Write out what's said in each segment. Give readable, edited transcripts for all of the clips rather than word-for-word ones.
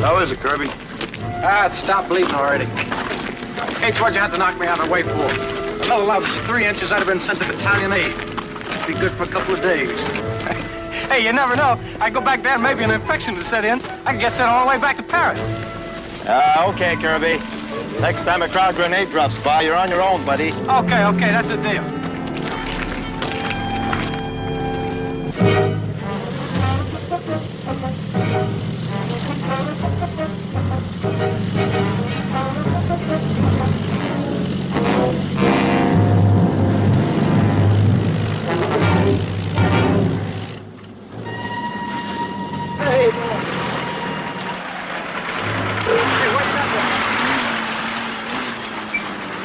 How is it, Kirby? It stopped bleeding already. H, what'd you have to knock me out of the way for? Another louse 3 inches, I'd have been sent to battalion aid. Be good for a couple of days. Hey, you never know. I go back there, maybe an infection would set in. I could get sent all the way back to Paris. Okay, Kirby. Next time a crowd grenade drops by, you're on your own, buddy. Okay, that's the deal.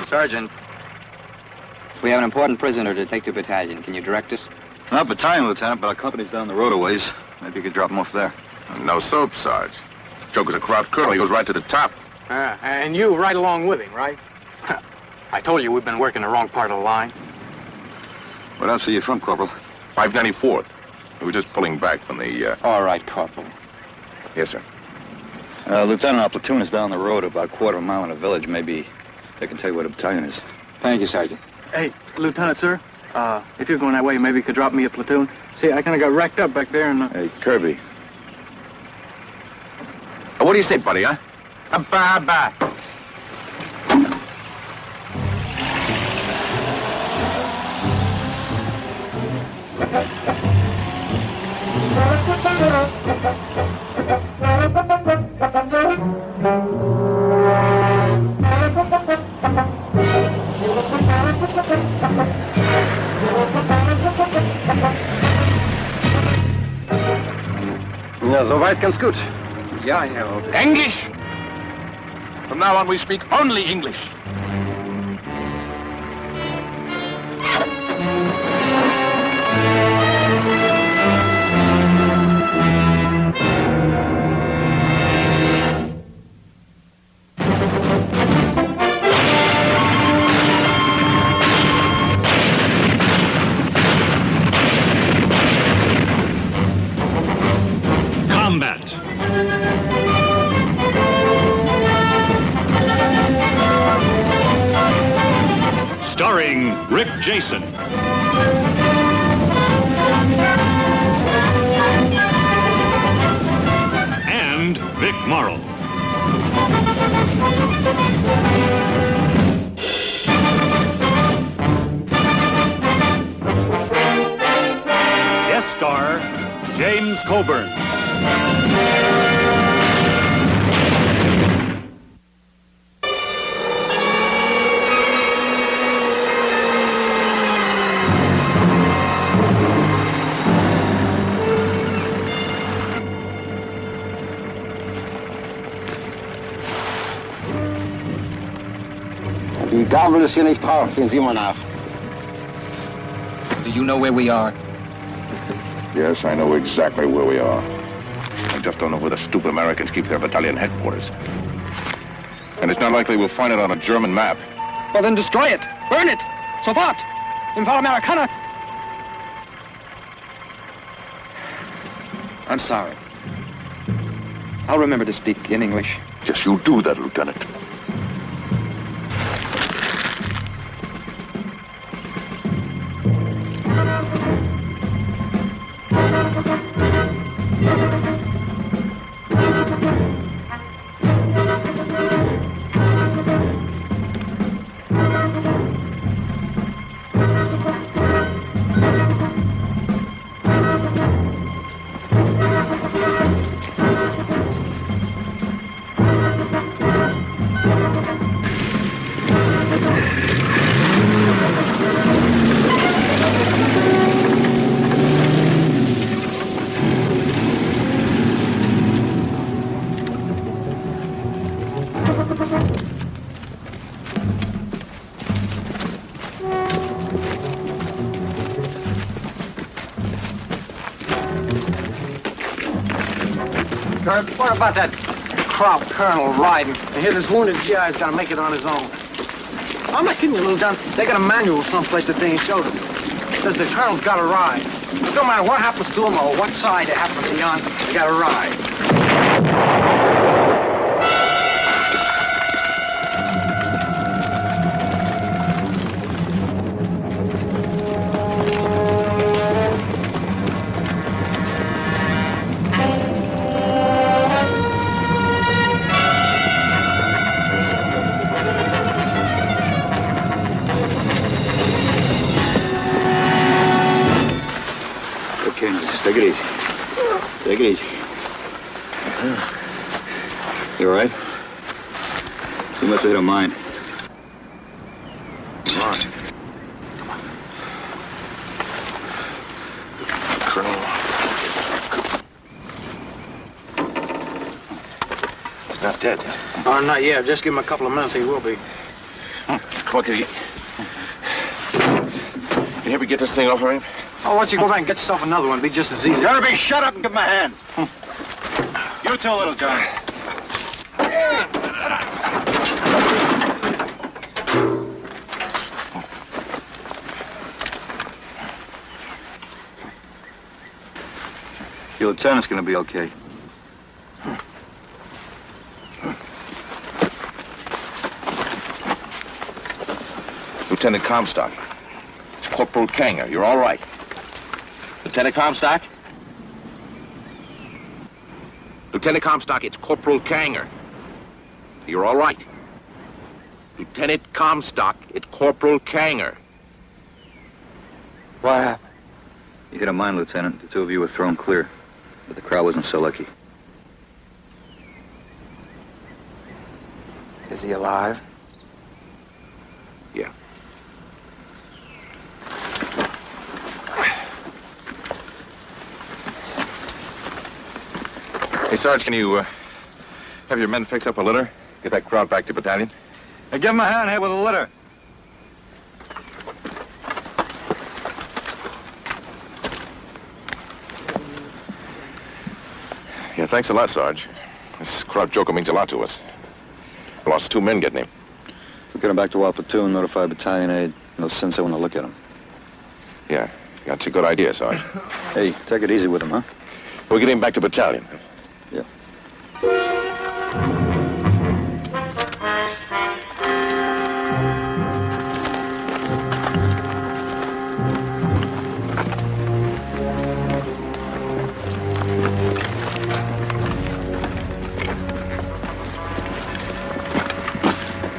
Sergeant, we have an important prisoner to take to battalion. Can you direct us? Not battalion, Lieutenant, but our company's down the road a ways. Maybe you could drop him off there. No soap, Sarge. Joker's a crowd colonel. He goes right to the top. And you right along with him, right? I told you we've been working the wrong part of the line. What else are you from, Corporal? 594th. We were just pulling back from the, All right, Corporal. Yes, sir. Lieutenant, our platoon is down the road about a quarter of a mile in a village. Maybe they can tell you where the battalion is. Thank you, Sergeant. Hey, Lieutenant, sir. If you're going that way, maybe you could drop me a platoon. See, I kind of got wrecked up back there and... Hey, Kirby. What do you say, buddy, huh? Bye-bye. Ja, soweit ganz gut. Ja, Herr Ober. English! From now on, we speak only English. Starring Rick Jason. And Vic Morrow. Guest star James Coburn. Die Gabel ist hier nicht drauf, sehen Sie mal nach. Do you know where we are? Yes, I know exactly where we are. I just don't know where the stupid Americans keep their battalion headquarters. And it's not likely we'll find it on a German map. Well, then destroy it. Burn it. Sofort. Im Fall Amerikaner. I'm sorry. I'll remember to speak in English. Yes, you do that, Lieutenant. Herb, what about that crop colonel riding? And here's this wounded GI's got to make it on his own. I'm not kidding you, Little John. They got a manual someplace that they ain't showed us. It says the colonel's got to ride. It don't matter what happens to him or what side they happen to be on, they got to ride. Take it easy. Take it easy. You all right? Too much they don't mind. Come on. Come on. Colonel. He's not dead. Oh, not yet. Just give him a couple of minutes, he will be. Come on, Kitty. Can you help me get this thing off of him? Oh, once you go back and get yourself another one, it'll be just as easy. Kirby, shut up and give him a hand. You too, Little John. Your lieutenant's gonna be okay. Lieutenant Comstock. It's Corporal Kanger. You're all right. Lieutenant Comstock? Lieutenant Comstock, it's Corporal Kanger. You're all right. Lieutenant Comstock, it's Corporal Kanger. What happened? You hit a mine, Lieutenant. The two of you were thrown clear, but the crowd wasn't so lucky. Is he alive? Yeah. Hey, Sarge, can you have your men fix up a litter? Get that crowd back to battalion? Hey, give him a hand here with a litter. Yeah, thanks a lot, Sarge. This crowd joker means a lot to us. We lost 2 men getting him. We'll get him back to our platoon, notify battalion aid, and they'll send someone to look at him. Yeah, that's a good idea, Sarge. Hey, take it easy with him, huh? We'll get him back to battalion. Yeah.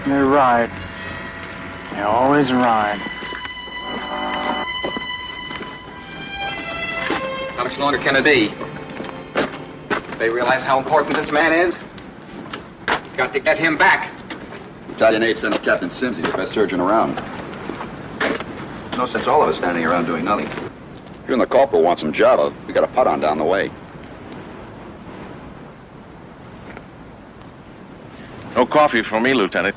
They ride. They always ride. How much longer can it be? They realize how important this man is? Got to get him back. Battalion 8 sends Captain Sims, he's the best surgeon around. No sense all of us standing around doing nothing. You and the corporal want some Java. We got a putt on down the way. No coffee for me, Lieutenant.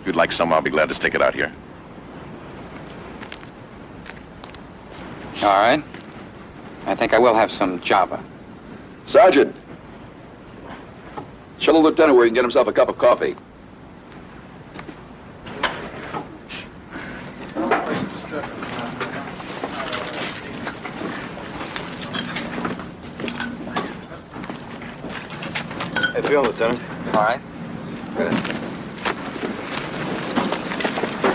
If you'd like some, I'll be glad to stick it out here. All right. I think I will have some Java. Sergeant! Show the lieutenant where he can get himself a cup of coffee. Hey, feel, Lieutenant. All right. Good.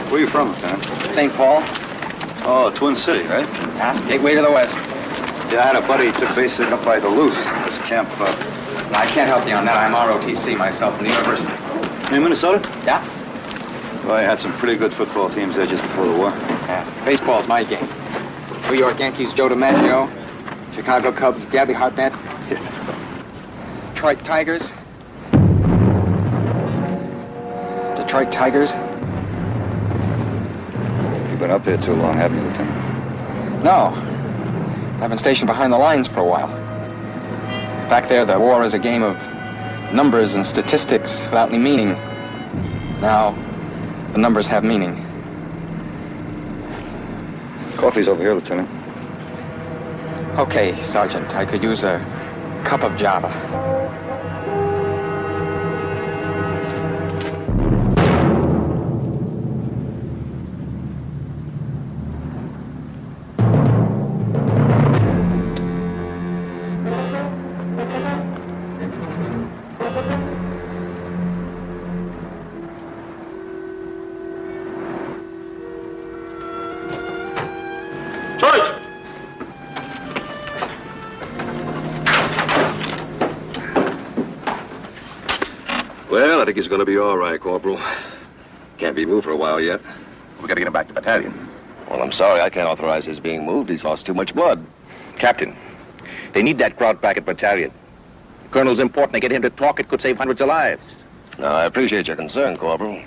Where are you from, Lieutenant? St. Paul. Oh, Twin City, right? Yeah, gateway to the west. Yeah, I had a buddy who took basic up by Duluth. This camp, No, I can't help you on that. I'm ROTC myself from the university. in Minnesota? Yeah? Well, I had some pretty good football teams there just before the war. Yeah. Baseball's my game. New York Yankees, Joe DiMaggio. Chicago Cubs, Gabby Hartnett. Detroit Tigers. Detroit Tigers. You've been up here too long, haven't you, Lieutenant? No. I've been stationed behind the lines for a while. Back there, the war is a game of numbers and statistics without any meaning. Now, the numbers have meaning. Coffee's over here, Lieutenant. Okay, Sergeant, I could use a cup of Java. think he's going to be all right, Corporal. Can't be moved for a while yet. We gotta get him back to battalion. Well, I'm sorry. I can't authorize his being moved. He's lost too much blood. Captain, they need that crowd back at battalion. The colonel's important. They get him to talk. It could save hundreds of lives. Now, I appreciate your concern, Corporal.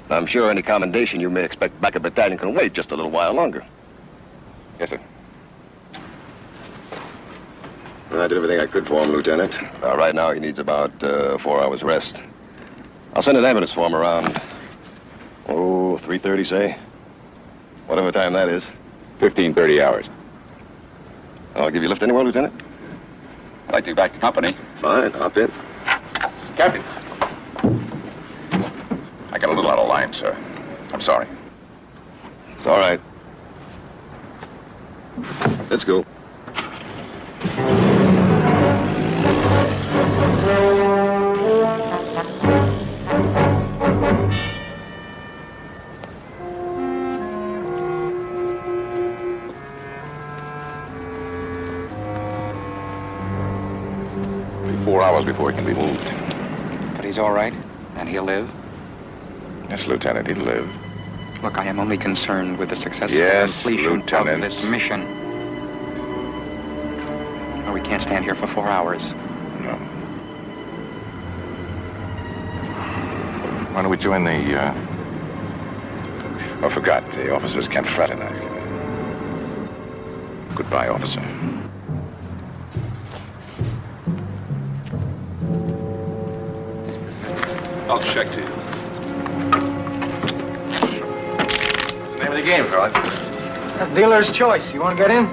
I'm sure any commendation you may expect back at battalion can wait just a little while longer. Yes, sir. I did everything I could for him, Lieutenant. Right now, he needs about 4 hours rest. I'll send an ambulance for him around, 3:30, say? Whatever time that is. 30 hours. I'll give you a lift anywhere, Lieutenant. I'd like to be back to company. Fine, hop in. Captain. I got a little out of line, sir. I'm sorry. It's all right. Let's go. It'll be 4 hours before he can be moved. But he's all right, and he'll live. Yes, Lieutenant, he'll live. Look, I am only concerned with the successful Yes, completion Lieutenant. of this mission. Oh, we can't stand here for 4 hours. No. Why don't we join the, I forgot. The officers can't fraternize. Goodbye, officer. I'll check to you. What's the name of the game, Fred? That's dealer's choice. You want to get in?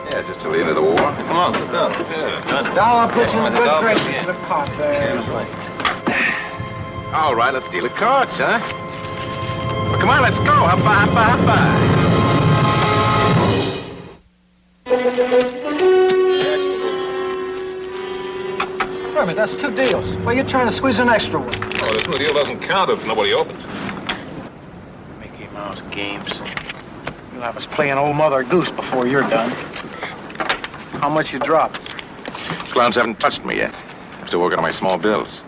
Yeah, just till the end of the war. Come on, sit down. Yeah, done it. Now I'll put you in good graces in the cot there. All right, let's deal at cards, huh? Well, come on, let's go. Hoppa, hoppa, hoppa. Wait a minute, that's 2 deals. Well, you're trying to squeeze an extra one. Oh, this new deal doesn't count if nobody opens. Mickey Mouse games. You'll have us playing old Mother Goose before you're done. How much you drop? Clowns haven't touched me yet. I'm still working on my small bills.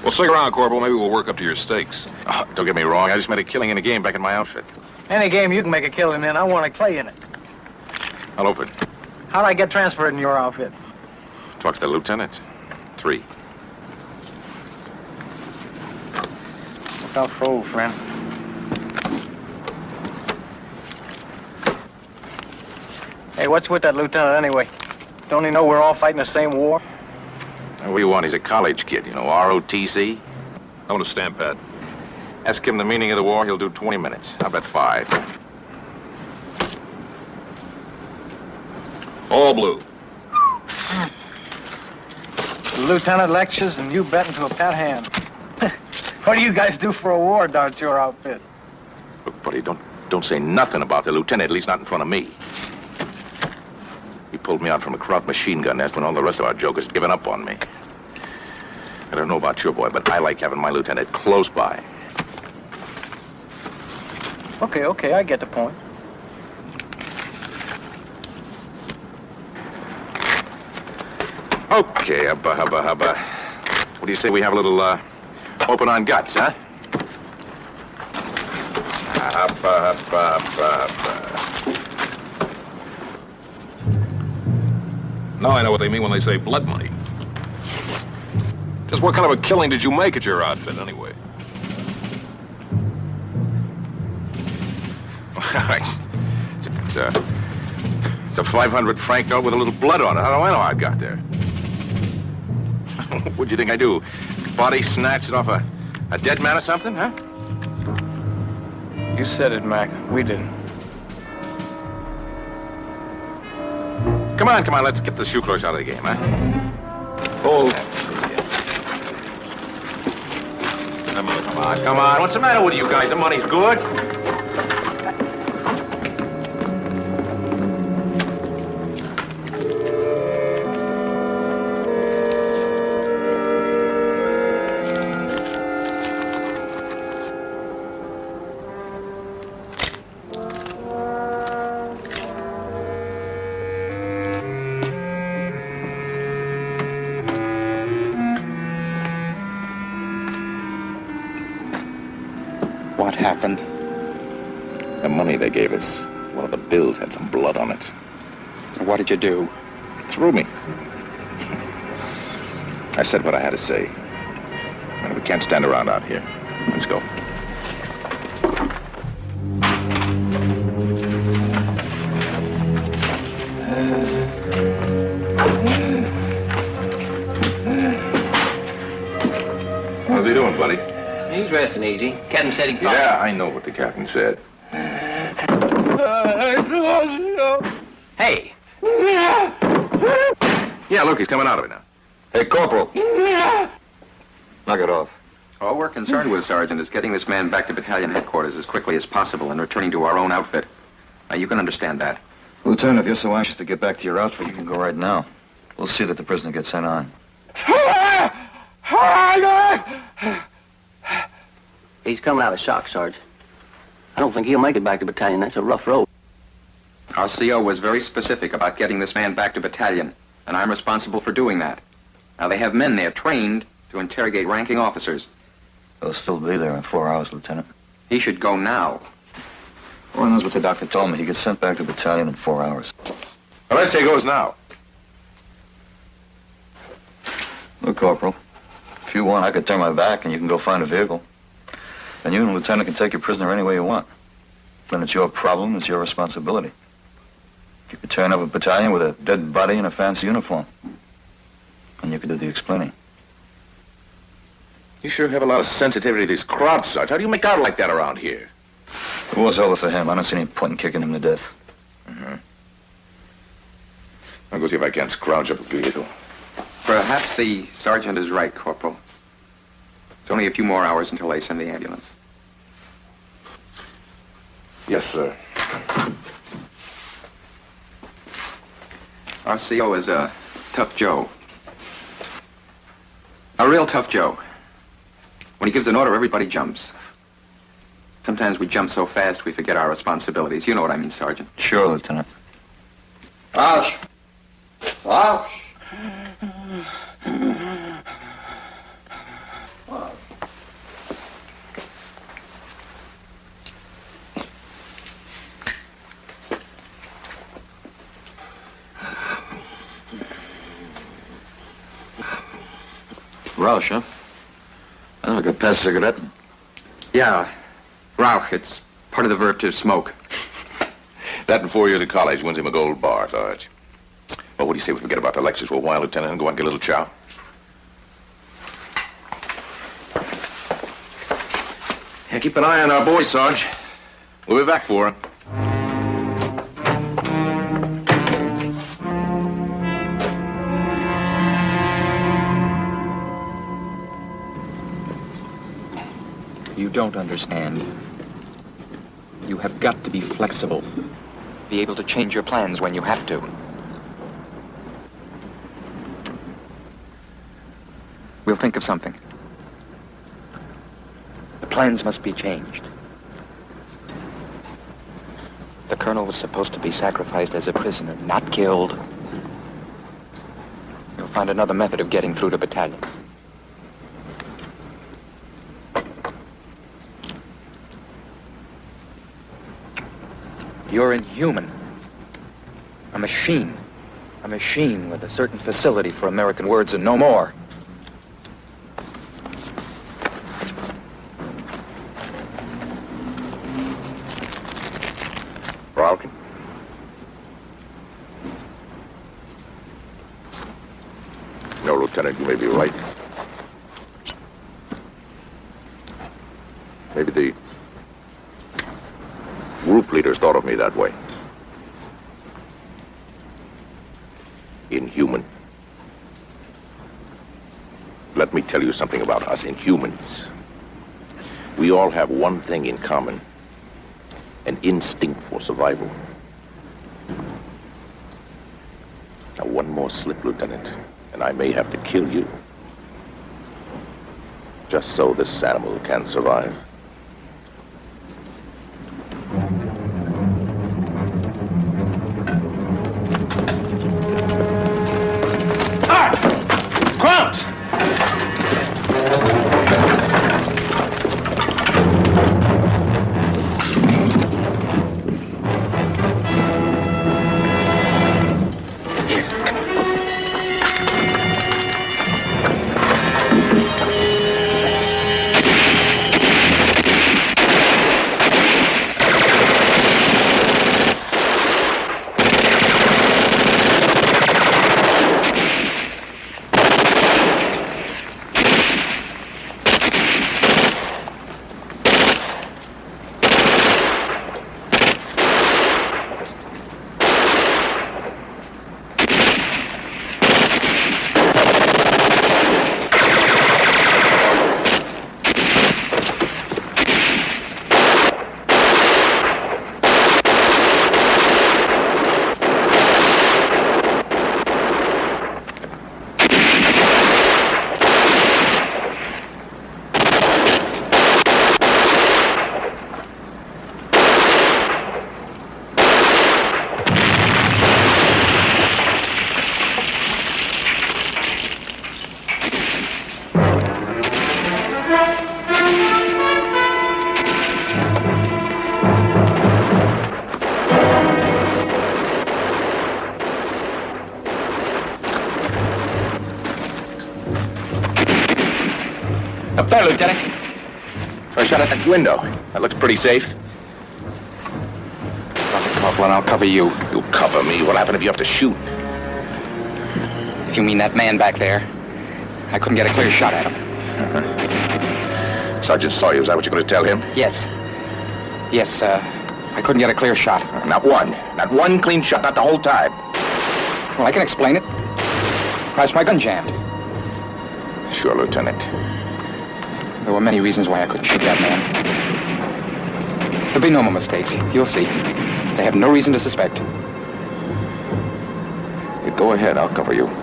Well, stick around, Corporal. Maybe we'll work up to your stakes. Oh, don't get me wrong. I just made a killing in a game back in my outfit. Any game you can make a killing in, I want to play in it. I'll open. How'd I get transferred in your outfit? Talk to the lieutenant. 3. Look out for old friend. Hey, what's with that lieutenant anyway? Don't he know we're all fighting the same war? What do you want? He's a college kid, you know, ROTC. I want a stamp pad. Ask him the meaning of the war, he'll do 20 minutes. I'll bet 5. All blue. The lieutenant lectures and you bet into a pat hand. What do you guys do for a war down at your outfit? Look, buddy, don't say nothing about the lieutenant, at least not in front of me. He pulled me out from a Kraut machine gun nest when all the rest of our jokers had given up on me. I don't know about your boy, but I like having my lieutenant close by. Okay, I get the point. Okay, hubba. What do you say we have a little, open on guts, huh? Hubba. Now I know what they mean when they say blood money. Just what kind of a killing did you make at your outfit, anyway? All right. It's a 500 franc note with a little blood on it. How do I know how it got there? What'd you think I do? Body snatched it off a dead man or something, huh? You said it, Mac. We didn't. Come on, let's get the shoe clerks out of the game, huh? Hold. Come on. What's the matter with you guys? The money's good. What happened? The money they gave us, one of the bills had some blood on it. What did you do? Threw me. I said what I had to say. And we can't stand around out here. Let's go. How's he doing, buddy? He's resting easy. Captain said he called. Yeah, I know what the captain said. Hey. Yeah, look, he's coming out of it now. Hey, Corporal. Knock it off. All we're concerned with, Sergeant, is getting this man back to battalion headquarters as quickly as possible and returning to our own outfit. Now, you can understand that. Lieutenant, if you're so anxious to get back to your outfit, you can go right now. We'll see that the prisoner gets sent on. He's coming out of shock, Sarge. I don't think he'll make it back to battalion. That's a rough road. Our CO was very specific about getting this man back to battalion, and I'm responsible for doing that. Now, they have men there trained to interrogate ranking officers. They'll still be there in 4 hours, Lieutenant. He should go now. Well, that's what the doctor told me. He gets sent back to battalion in 4 hours. Well, let's say he goes now. Look, Corporal, if you want, I could turn my back and you can go find a vehicle. And you and the Lieutenant can take your prisoner any way you want. Then it's your problem, it's your responsibility. You could turn up a battalion with a dead body and a fancy uniform. And you could do the explaining. You sure have a lot of sensitivity to these crowds, Sarge. How do you make out like that around here? The war's over for him. I don't see any point in kicking him to death. I'll go see if I can't scrounge up a vehicle. Perhaps the sergeant is right, Corporal. It's only a few more hours until they send the ambulance. Yes, sir. Our CO is a tough Joe. A real tough Joe. When he gives an order, everybody jumps. Sometimes we jump so fast we forget our responsibilities. You know what I mean, Sergeant. Sure, Lieutenant. Rausch! Rausch! Rausch, huh? I never could pass a cigarette. Yeah, Rauch. It's part of the verb to smoke. That in 4 years of college wins him a gold bar, Sarge. Well, what do you say we forget about the lectures for a while, Lieutenant, and go out and get a little chow? Yeah, keep an eye on our boy, Sarge. We'll be back for him. You don't understand. You have got to be flexible. Be able to change your plans when you have to. We'll think of something. The plans must be changed. The colonel was supposed to be sacrificed as a prisoner, not killed. You'll find another method of getting through to battalion. You're inhuman. A machine. A machine with a certain facility for American words and no more. Ralkin? No, Lieutenant, you may be right. Maybe the group leaders thought of me that way. Inhuman. Let me tell you something about us Inhumans. We all have one thing in common. An instinct for survival. Now, one more slip, Lieutenant, and I may have to kill you. Just so this animal can survive. Up there, Lieutenant. I shot at that window. That looks pretty safe. Drop the corporal and I'll cover you. You cover me. What happened if you have to shoot? If you mean that man back there, I couldn't get a clear shot at him. Sergeant saw you. Is that what you're going to tell him? Yes. Yes, I couldn't get a clear shot. Not one. Not one clean shot. Not the whole time. Well, I can explain it. Perhaps my gun jammed. Sure, Lieutenant. There were many reasons why I couldn't shoot that man. There'll be no more mistakes. You'll see. They have no reason to suspect. You go ahead. I'll cover you. All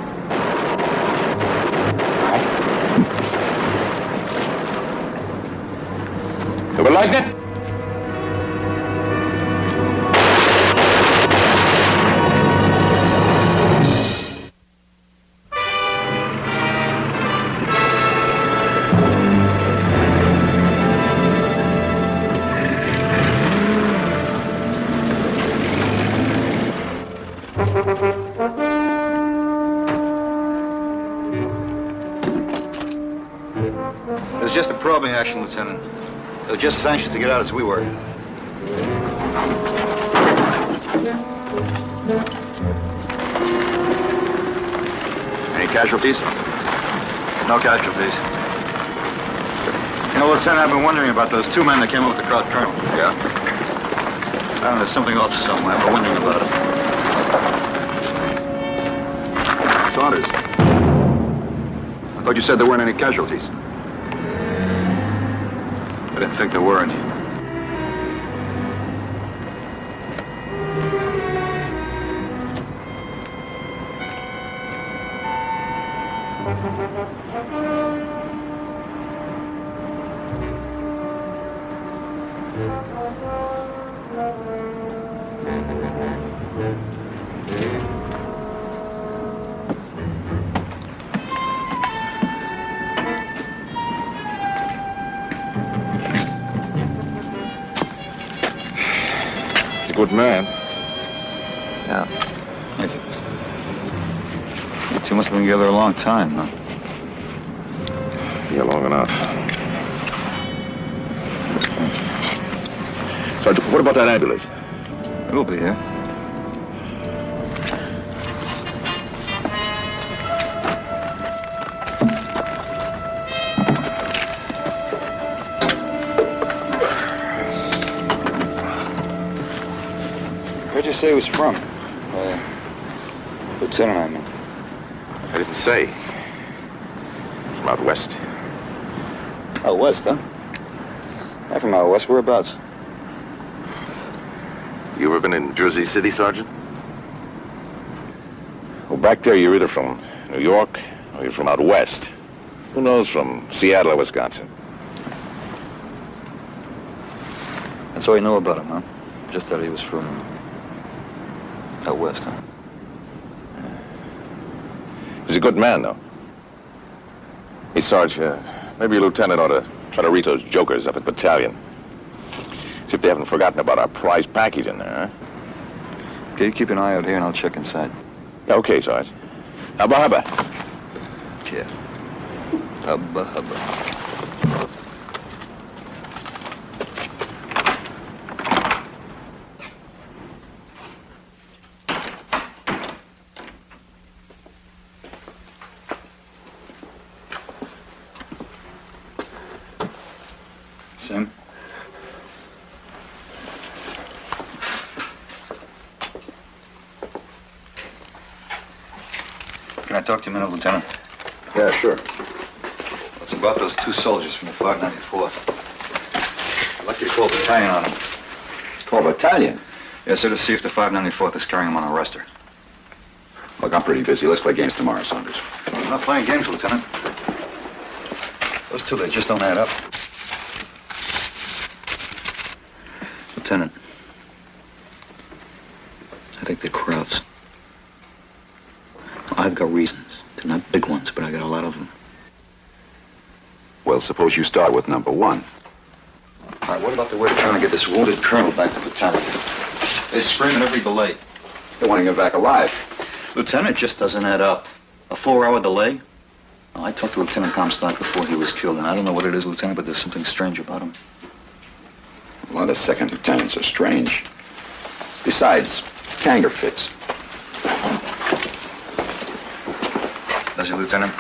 right. You ever like it? It was just a probing action, Lieutenant. They were just as anxious to get out as we were. Any casualties? No casualties. You know, Lieutenant, I've been wondering about those two men that came up with the crowd colonel. Yeah? I don't know, there's something off somewhere. I've been wondering about it. Saunders. I thought you said there weren't any casualties. I didn't think there were any. Good man. Yeah. Thank you. You two must have been together a long time, huh? Yeah, long enough. Sergeant, what about that ambulance? It'll be here. Where'd you say he was from? Lieutenant, I mean. I didn't say. From out west. Out west, huh? I'm from out west. Whereabouts? You ever been in Jersey City, Sergeant? Well, back there, you're either from New York or you're from out west. Who knows, from Seattle or Wisconsin. That's all you know about him, huh? Just that he was from out west, huh? He's a good man, though. Hey, Sarge, maybe a lieutenant ought to try to reach those jokers up at battalion. See if they haven't forgotten about our prize package in there, huh? Okay, you keep an eye out here and I'll check inside. Yeah, okay, Sarge. Hubba hubba. Yeah. Hubba hubba. Sim? Can I talk to you a minute, Lieutenant? Yeah, sure. It's about those two soldiers from the 594th. I'd like you to call battalion on them. Call battalion? Yes, sir, to see if the 594th is carrying them on a arrestor. Look, I'm pretty busy. Let's play games tomorrow, Saunders. I'm not playing games, Lieutenant. Those two, they just don't add up. Lieutenant, I think they're crowds. I've got reasons. They're not big ones, but I got a lot of them. Well, suppose you start with number one. All right, what about the way they're trying to get this wounded colonel back to the battalion? They're screaming every delay. They want to get back alive. Lieutenant, it just doesn't add up. A 4-hour delay? Well, I talked to Lieutenant Comstock before he was killed, and I don't know what it is, Lieutenant, but there's something strange about him. A lot of second lieutenants are strange. Besides, Kanger fits. Does he, Lieutenant?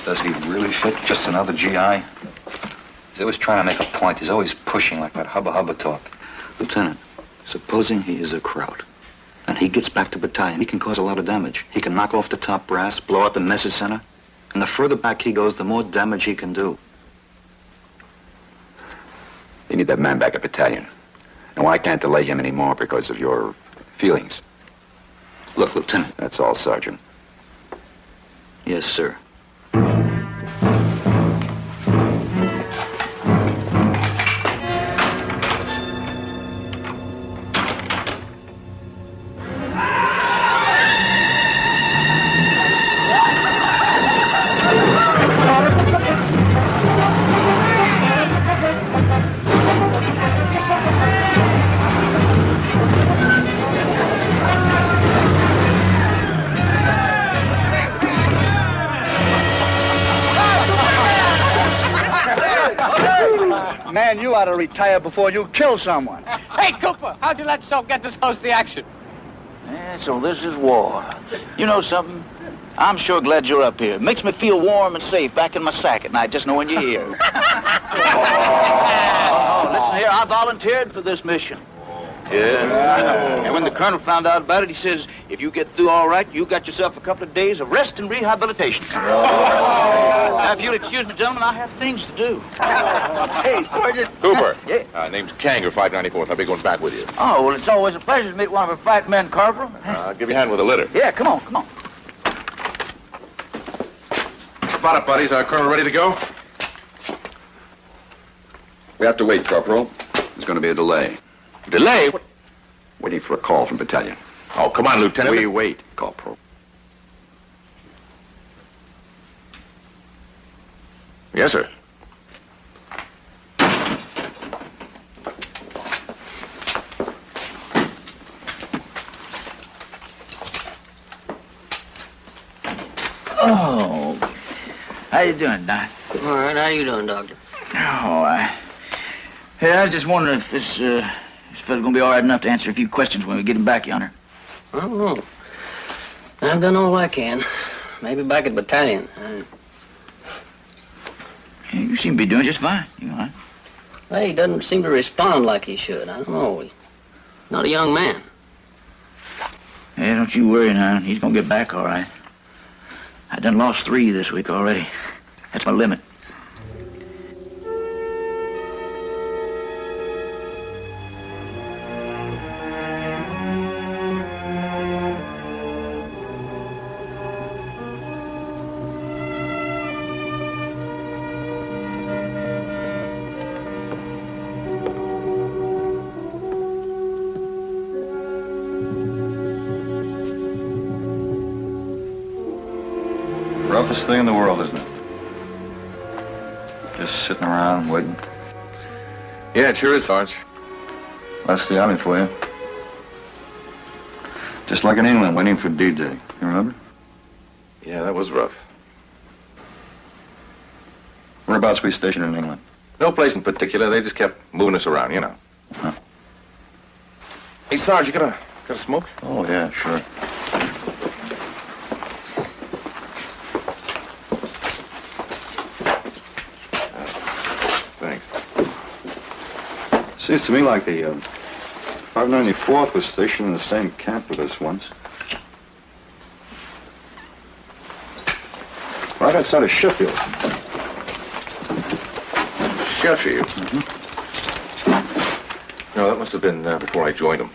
Does he really fit? Just another GI? He's always trying to make a point. He's always pushing like that hubba-hubba talk. Lieutenant, supposing he is a Kraut, and he gets back to battalion, he can cause a lot of damage. He can knock off the top brass, blow out the message center, and the further back he goes, the more damage he can do. You need that man back at battalion. And I can't delay him anymore because of your feelings. Look, Lieutenant. That's all, Sergeant. Yes, sir. Man, you ought to retire before you kill someone. Hey, Cooper, how'd you let yourself get this close to the action? Yeah, so this is war. You know something? I'm sure glad you're up here. It makes me feel warm and safe back in my sack at night just knowing you're here. Oh, listen here, I volunteered for this mission. Yeah. And when the colonel found out about it, he says, if you get through all right, you got yourself a couple of days of rest and rehabilitation. Now, if you'll excuse me, gentlemen, I have things to do. Hey, Sergeant. Cooper. Yeah. Name's Kanger, 594th. I'll be going back with you. Oh, well, it's always a pleasure to meet one of our fight men, Corporal. I'll give you a hand with a litter. Yeah, come on, come on. About it, buddies. Our colonel ready to go? We have to wait, Corporal. There's going to be a delay. Delay? Waiting for a call from battalion. Oh, come on, Lieutenant. We wait, Corporal. Yes, sir. Oh, how you doing, Doc? All right, how you doing, Doctor? Oh, hey, I was just wondering if this fella's gonna be all right enough to answer a few questions when we get him back yonder. I don't know. I've done all I can. Maybe back at battalion. Yeah, you seem to be doing just fine. You all right? Well, he doesn't seem to respond like he should. I don't know. He's not a young man. Yeah, don't you worry now. He's gonna get back all right. I done lost 3 this week already. That's my limit. Roughest thing in the world, isn't it? Just sitting around waiting. Yeah, it sure is, Sarge. That's the army for you. Just like in England, waiting for D-Day. You remember? Yeah, that was rough. Whereabouts we stationed in England? No place in particular. They just kept moving us around, you know. Huh. Hey, Sarge, you got a smoke? Oh, yeah, sure. Thanks. Seems to me like the 594th was stationed in the same camp with us once. Right outside of Sheffield. Sheffield? No, that must have been before I joined them.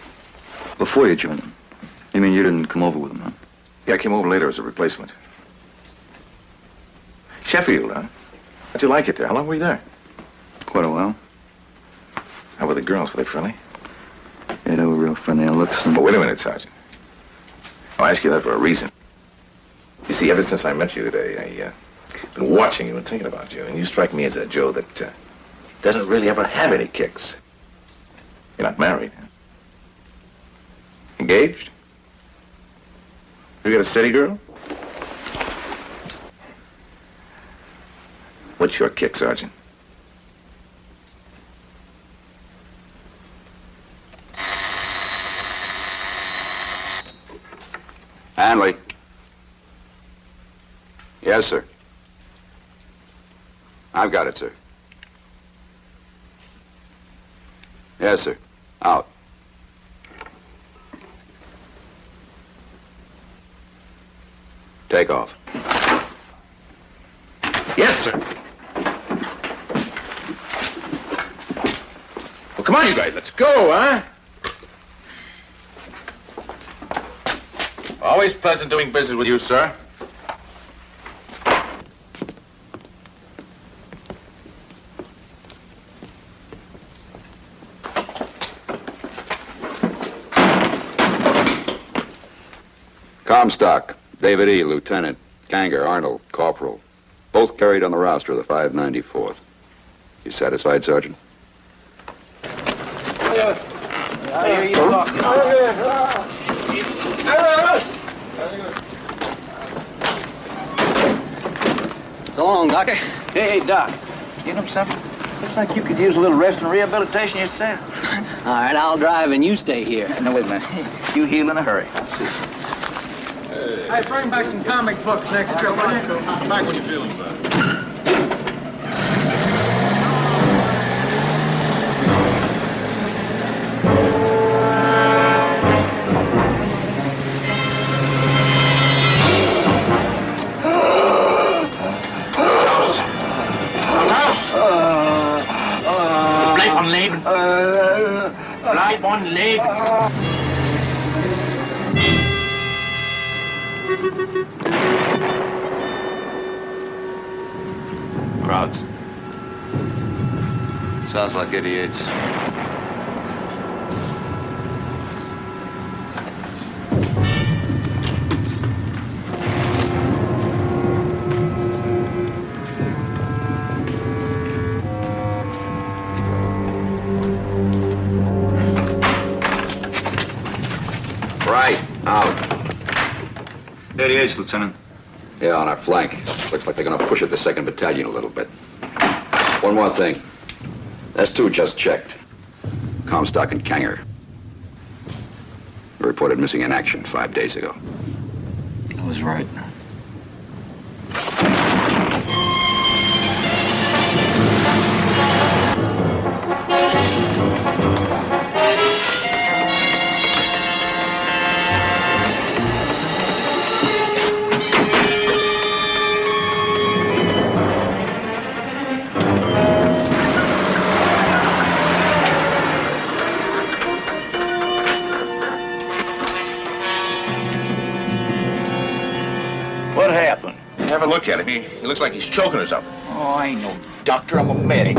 Before you joined them? You mean you didn't come over with them, huh? Yeah, I came over later as a replacement. Sheffield, huh? How'd you like it there? How long were you there? Quite a while. How were the girls? Were they friendly? Yeah, they were real friendly. Looks and... But wait a minute, Sergeant. I'll ask you that for a reason. You see, ever since I met you today, I've been watching you and thinking about you, and you strike me as a Joe that doesn't really ever have any kicks. You're not married, huh? Engaged? You got a steady girl? What's your kick, Sergeant? Hanley. Yes, sir. I've got it, sir. Yes, sir. Out. Take off. Yes, sir. Well, come on, you guys. Let's go, huh? Always pleasant doing business with you, sir. Comstock, David E., Lieutenant. Kanger, Arnold, Corporal. Both carried on the roster of the 594th. You satisfied, Sergeant? I hear you talking. So long, Doctor. Hey, Doc. You know something? Looks like you could use a little rest and rehabilitation yourself. All right, I'll drive and you stay here. No, wait a minute. You heal in a hurry. Hey, bring back some comic books next trip, will you? Come back when you're feeling better. Bleib on Leben. Bleib on Leben. Crowds. Sounds like 88s. Right. Out. 88s, Lieutenant. Yeah, on our flank. Looks like they're gonna push at the 2nd Battalion a little bit. One more thing. S2 just checked. Comstock and Kanger. Were reported missing in action 5 days ago. I was right. What happened? Have a look at him. He looks like he's choking or something. Oh, I ain't no doctor. I'm a medic.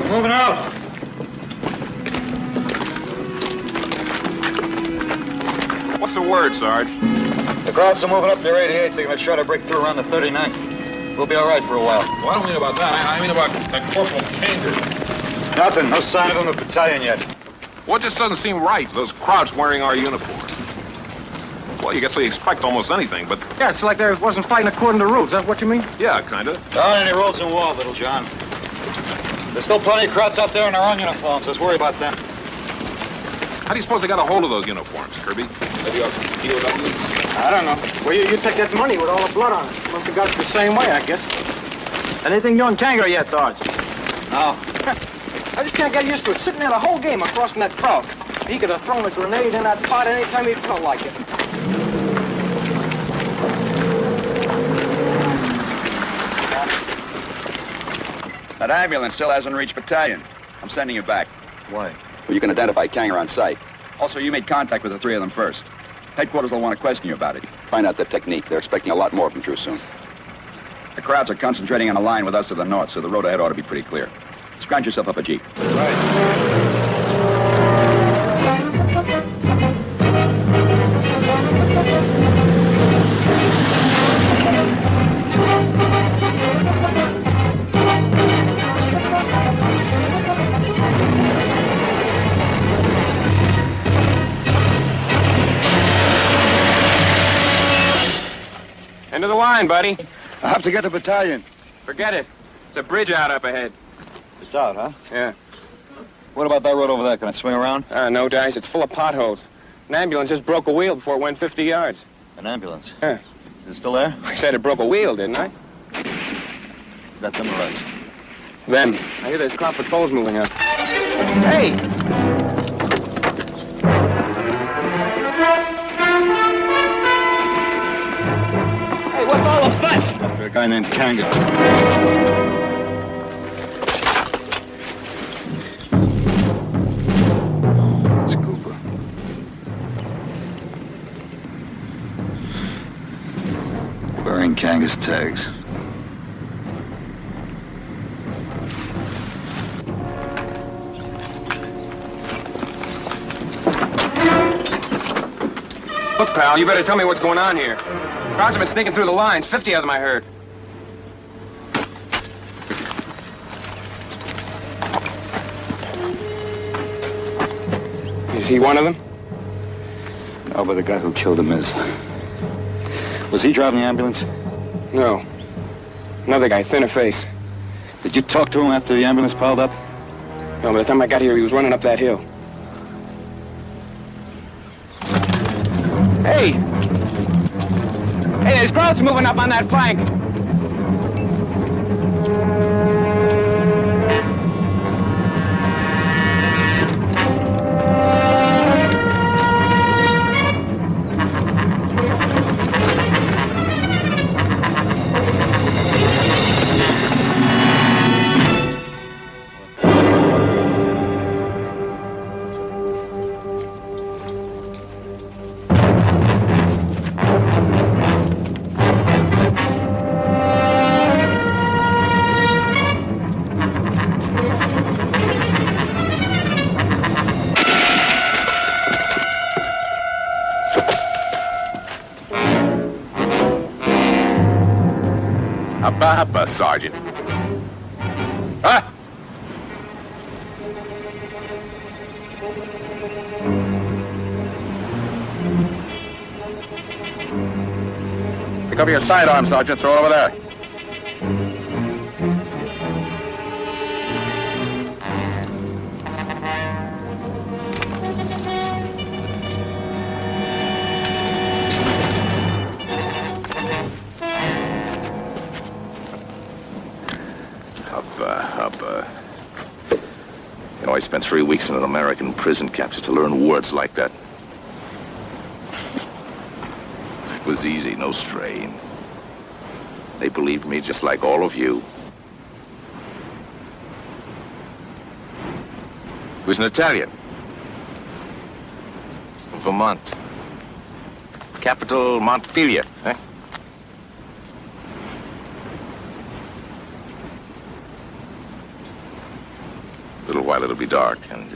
Moving out. What's the word, Sarge? The crowds are moving up their 88s. They're going to try to break through around the 39th. We'll be all right for a while. Well, I don't mean about that. I mean about that Corporal Kanger. Nothing. No sign of him in the battalion yet. What just doesn't seem right? Those crowds wearing our uniform. Well, you guess we expect almost anything, but Yeah, it's like they wasn't fighting according to rules. Is that what you mean? yeah, kind of. There aren't any roads in war, Little John. There's still plenty of crowds out there in their own uniforms. Let's worry about them. How do you suppose they got a hold of those uniforms, Kirby? Maybe our POWs? I don't know. Well, you take that money with all the blood on it. Must have got it the same way, I guess. Anything on Kanger yet, Sarge? No. I just can't get used to it. Sitting there the whole game across from that crowd. He could have thrown a grenade in that pot any time he felt like it. That ambulance still hasn't reached battalion. I'm sending you back. Why? Well, you can identify Kanger on sight. Also, you made contact with the 3 of them first. Headquarters will want to question you about it. Find out their technique. They're expecting a lot more from you soon. The crowds are concentrating on a line with us to the north, so the road ahead ought to be pretty clear. Scrounge yourself up a jeep. Right. End of the line, buddy. I have to get the battalion. Forget it. There's a bridge out up ahead. It's out, huh? Yeah. What about that road over there? Can I swing around? No, Dice. It's full of potholes. An ambulance just broke a wheel before it went 50 yards. An ambulance? Yeah. Is it still there? I said it broke a wheel, didn't I? Is that them or us? Them. I hear there's crop patrols moving up. Hey! Hey, what's all the fuss? After a guy named Kangan. It's Cooper. Wearing Kanga's tags. Look, pal, you better tell me what's going on here. Crowds have been sneaking through the lines. 50 of them, I heard. Is he one of them? No, but the guy who killed him is. Was he driving the ambulance? No. Another guy, thinner face. Did you talk to him after the ambulance piled up? No, by the time I got here, he was running up that hill. Hey! Hey, there's crowds moving up on that flank. Hoppa, Sergeant. Huh? Pick up your sidearm, Sergeant. Throw it over there. You know, I spent 3 weeks in an American prison camp just to learn words like that. It was easy, no strain. They believed me just like all of you. He was an Italian. From Vermont. Capital Montpelier, eh? A little while it'll be dark, and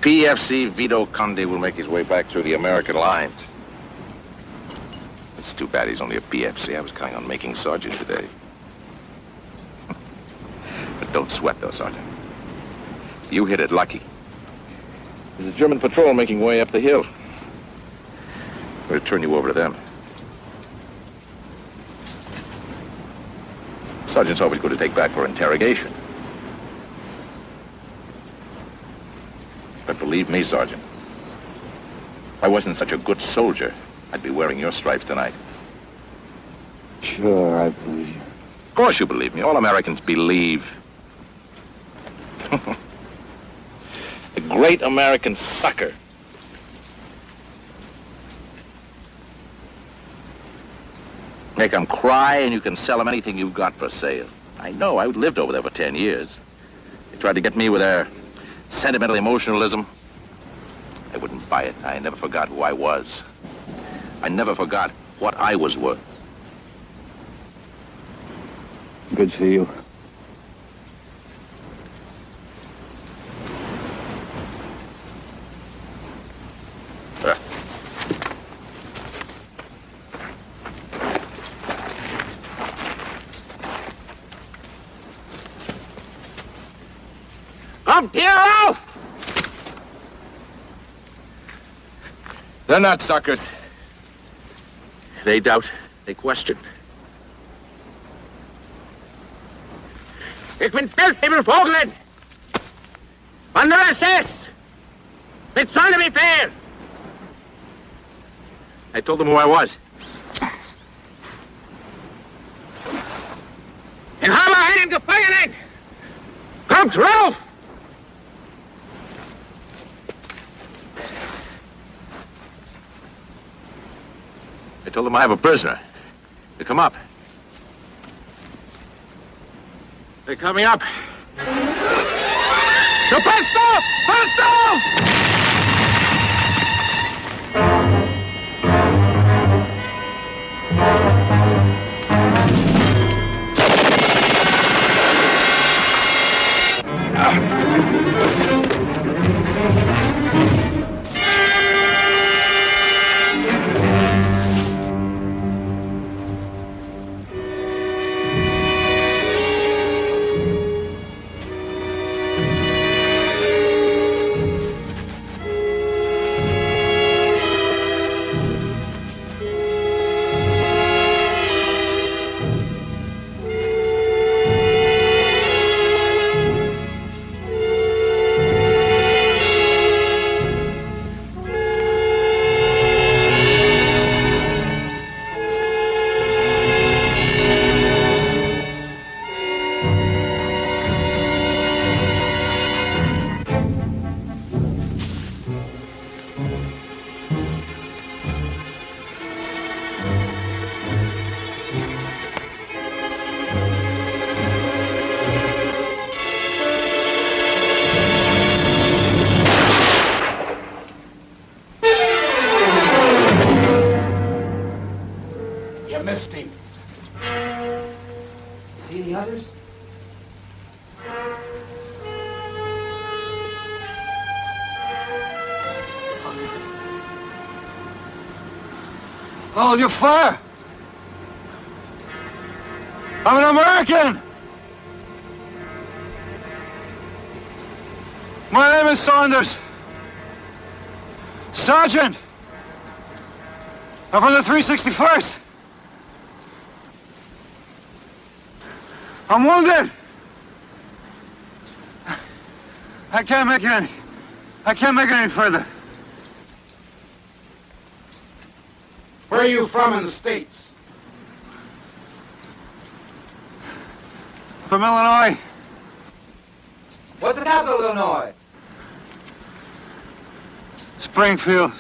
PFC Vito Conde will make his way back through the American lines. It's too bad he's only a PFC. I was counting on making Sergeant today. But don't sweat, though, Sergeant. You hit it lucky. There's a German patrol making way up the hill. I'm going to turn you over to them. Sergeant's always good to take back for interrogation. But believe me, Sergeant, if I wasn't such a good soldier, I'd be wearing your stripes tonight. Sure, I believe you. Of course you believe me. All Americans believe. A great American sucker. Make them cry and you can sell them anything you've got for sale. I know, I lived over there for 10 years. They tried to get me with their sentimental emotionalism. I wouldn't buy it. I never forgot who I was. I never forgot what I was worth. Good for you. Come here, Ralph! They're not suckers. They doubt They questioned. Ich bin Feldwebel under SS. It's trying to be fair. I told them who I was. In habe einen Gefangenen. Kommt rauf! I told them I have a prisoner. They come up. They're coming up. No, presto! Presto! See any others? Hold your fire! I'm an American! My name is Saunders. Sergeant! I'm from the 361st. I'm wounded! I can't make it any further. Where are you from in the States? From Illinois. What's the capital of Illinois? Springfield.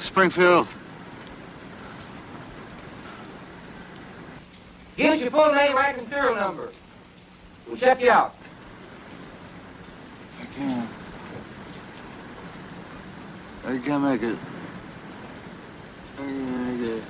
Give us your full name, rank, and serial number. We'll check you out. I can't make it. I can't make it.